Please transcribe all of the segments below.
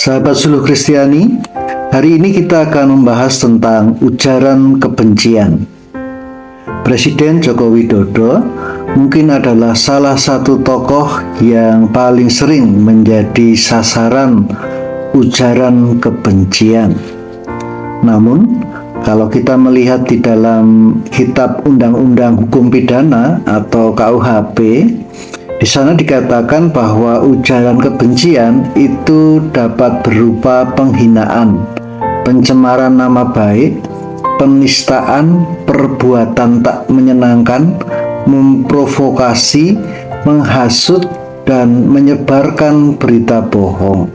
Sahabat Suluh Kristiani, hari ini kita akan membahas tentang ujaran kebencian. Presiden Joko Widodo mungkin adalah salah satu tokoh yang paling sering menjadi sasaran ujaran kebencian. Namun, kalau kita melihat di dalam Kitab Undang-Undang Hukum Pidana atau KUHP, di sana dikatakan bahwa ujaran kebencian itu dapat berupa penghinaan, pencemaran nama baik, penistaan, perbuatan tak menyenangkan, memprovokasi, menghasut, dan menyebarkan berita bohong.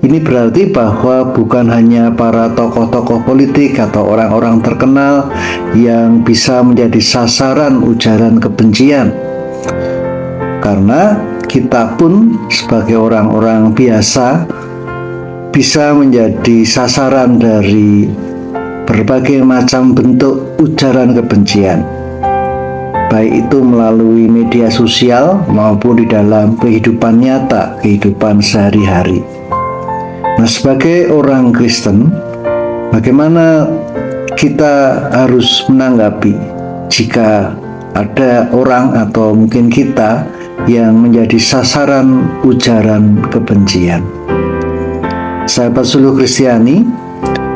Ini berarti bahwa bukan hanya para tokoh-tokoh politik atau orang-orang terkenal yang bisa menjadi sasaran ujaran kebencian, karena kita pun sebagai orang-orang biasa bisa menjadi sasaran dari berbagai macam bentuk ujaran kebencian, baik itu melalui media sosial maupun di dalam kehidupan nyata, kehidupan sehari-hari. Nah, sebagai orang Kristen, bagaimana kita harus menanggapi jika ada orang atau mungkin kita yang menjadi sasaran ujaran kebencian? Sahabat Suluh Kristiani,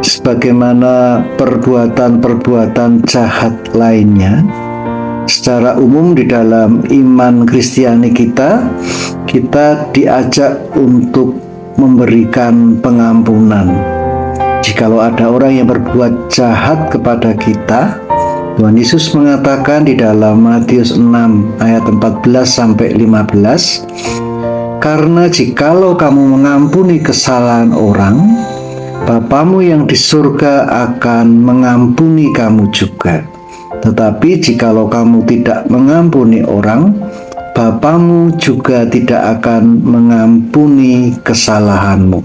sebagaimana perbuatan-perbuatan jahat lainnya, secara umum di dalam iman Kristiani kita diajak untuk memberikan pengampunan. Jikalau ada orang yang berbuat jahat kepada kita, Tuhan Yesus mengatakan di dalam Matius 6 ayat 14-15, karena jikalau kamu mengampuni kesalahan orang, Bapamu yang di surga akan mengampuni kamu juga. Tetapi jikalau kamu tidak mengampuni orang, Bapamu juga tidak akan mengampuni kesalahanmu.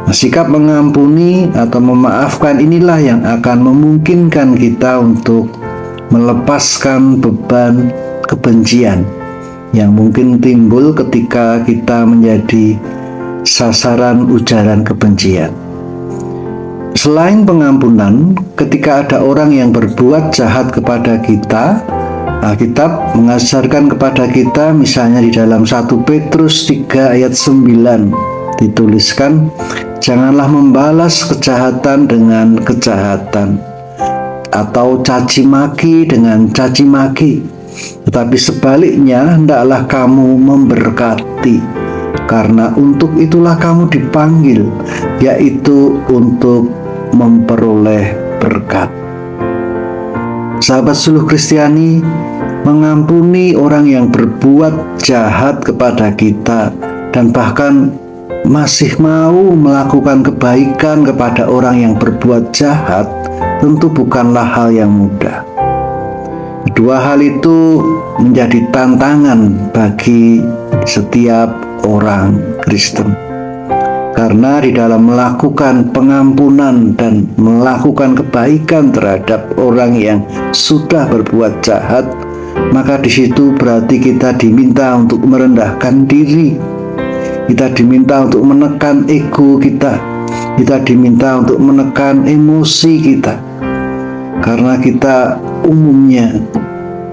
Sikap mengampuni atau memaafkan inilah yang akan memungkinkan kita untuk melepaskan beban kebencian yang mungkin timbul ketika kita menjadi sasaran ujaran kebencian. Selain pengampunan, ketika ada orang yang berbuat jahat kepada kita, Alkitab mengajarkan kepada kita, misalnya di dalam 1 Petrus 3 ayat 9 dituliskan, janganlah membalas kejahatan dengan kejahatan atau caci maki dengan caci maki, tetapi sebaliknya hendaklah kamu memberkati, karena untuk itulah kamu dipanggil, yaitu untuk memperoleh berkat. Sahabat Suluh Kristiani, mengampuni orang yang berbuat jahat kepada kita dan bahkan masih mau melakukan kebaikan kepada orang yang berbuat jahat tentu bukanlah hal yang mudah. Kedua hal itu menjadi tantangan bagi setiap orang Kristen, karena di dalam melakukan pengampunan dan melakukan kebaikan terhadap orang yang sudah berbuat jahat, maka di situ berarti kita diminta untuk merendahkan diri. Kita diminta untuk menekan ego kita. Kita diminta untuk menekan emosi kita. Karena kita umumnya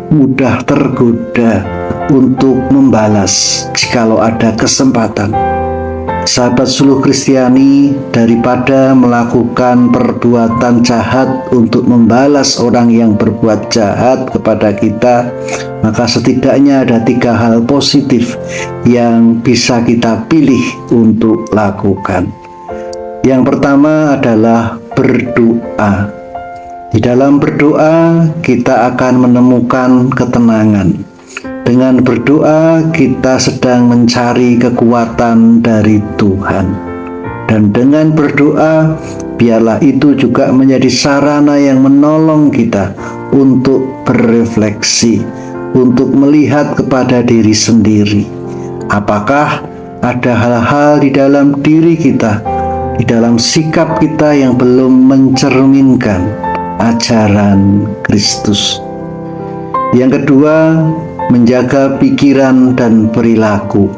mudah tergoda untuk membalas jikalau ada kesempatan. Sahabat Suluh Kristiani, daripada melakukan perbuatan jahat untuk membalas orang yang berbuat jahat kepada kita, maka setidaknya ada 3 hal positif yang bisa kita pilih untuk lakukan. Yang pertama adalah berdoa. Di dalam berdoa kita akan menemukan ketenangan. Dengan berdoa kita sedang mencari kekuatan dari Tuhan. Dan dengan berdoa biarlah itu juga menjadi sarana yang menolong kita untuk berefleksi, untuk melihat kepada diri sendiri. Apakah ada hal-hal di dalam diri kita, di dalam sikap kita yang belum mencerminkan ajaran Kristus? Yang kedua, menjaga pikiran dan perilaku.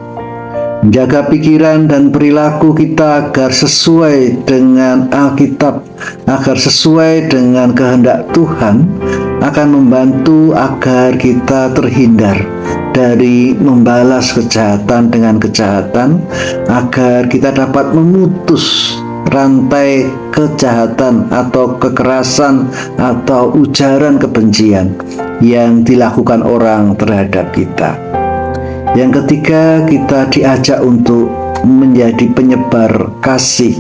menjaga pikiran dan perilaku kita agar sesuai dengan Alkitab, agar sesuai dengan kehendak Tuhan, akan membantu agar kita terhindar dari membalas kejahatan dengan kejahatan, agar kita dapat memutus rantai kejahatan atau kekerasan atau ujaran kebencian yang dilakukan orang terhadap kita. Yang ketiga, kita diajak untuk menjadi penyebar kasih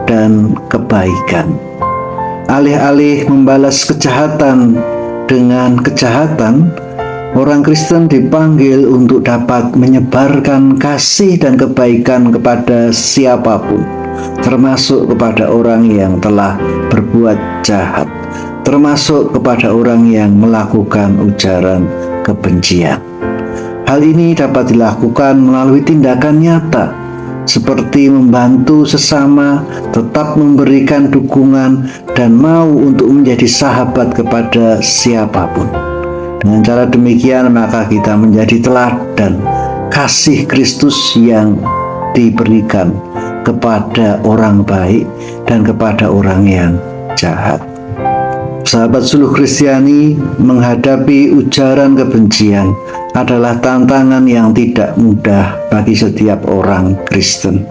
dan kebaikan. Alih-alih membalas kejahatan dengan kejahatan, orang Kristen dipanggil untuk dapat menyebarkan kasih dan kebaikan kepada siapapun, termasuk kepada orang yang telah berbuat jahat, termasuk kepada orang yang melakukan ujaran kebencian. Hal ini dapat dilakukan melalui tindakan nyata, seperti membantu sesama, tetap memberikan dukungan, dan mau untuk menjadi sahabat kepada siapapun. Dengan cara demikian, maka kita menjadi teladan kasih Kristus yang diberikan kepada orang baik dan kepada orang yang jahat. Sahabat Suluh Kristiani, menghadapi ujaran kebencian adalah tantangan yang tidak mudah bagi setiap orang Kristen.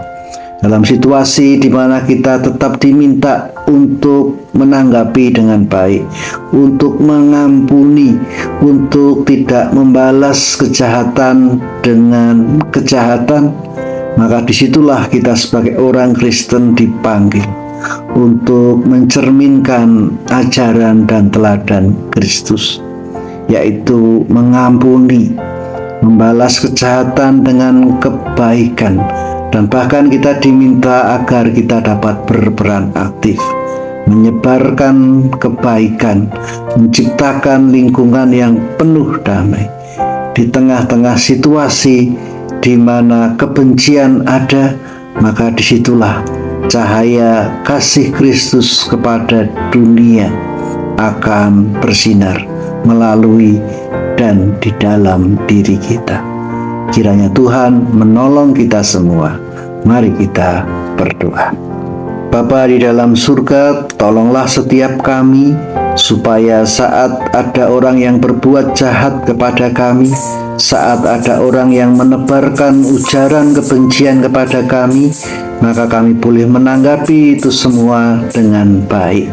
Dalam situasi di mana kita tetap diminta untuk menanggapi dengan baik, untuk mengampuni, untuk tidak membalas kejahatan dengan kejahatan, maka disitulah kita sebagai orang Kristen dipanggil untuk mencerminkan ajaran dan teladan Kristus, yaitu mengampuni, membalas kejahatan dengan kebaikan, dan bahkan kita diminta agar kita dapat berperan aktif, menyebarkan kebaikan, menciptakan lingkungan yang penuh damai. Di tengah-tengah situasi di mana kebencian ada, maka disitulah cahaya kasih Kristus kepada dunia akan bersinar melalui dan di dalam diri kita. Kiranya Tuhan menolong kita semua. Mari kita berdoa. Bapa di dalam surga, tolonglah setiap kami supaya saat ada orang yang berbuat jahat kepada kami, saat ada orang yang menebarkan ujaran kebencian kepada kami, maka kami boleh menanggapi itu semua dengan baik.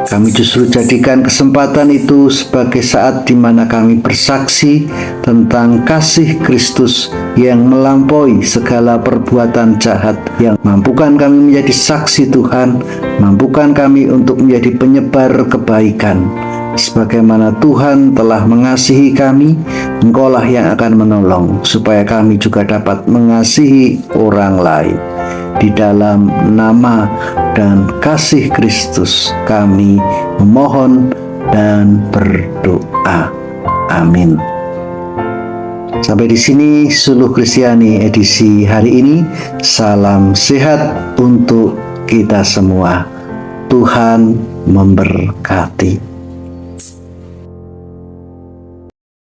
Kami justru jadikan kesempatan itu sebagai saat di mana kami bersaksi tentang kasih Kristus yang melampaui segala perbuatan jahat, yang mampukan kami menjadi saksi Tuhan, mampukan kami untuk menjadi penyebar kebaikan. Sebagaimana Tuhan telah mengasihi kami, Engkaulah yang akan menolong supaya kami juga dapat mengasihi orang lain. Di dalam nama dan kasih Kristus kami memohon dan berdoa. Amin. Sampai di sini Suluh Kristiani edisi hari ini. Salam sehat untuk kita semua. Tuhan memberkati.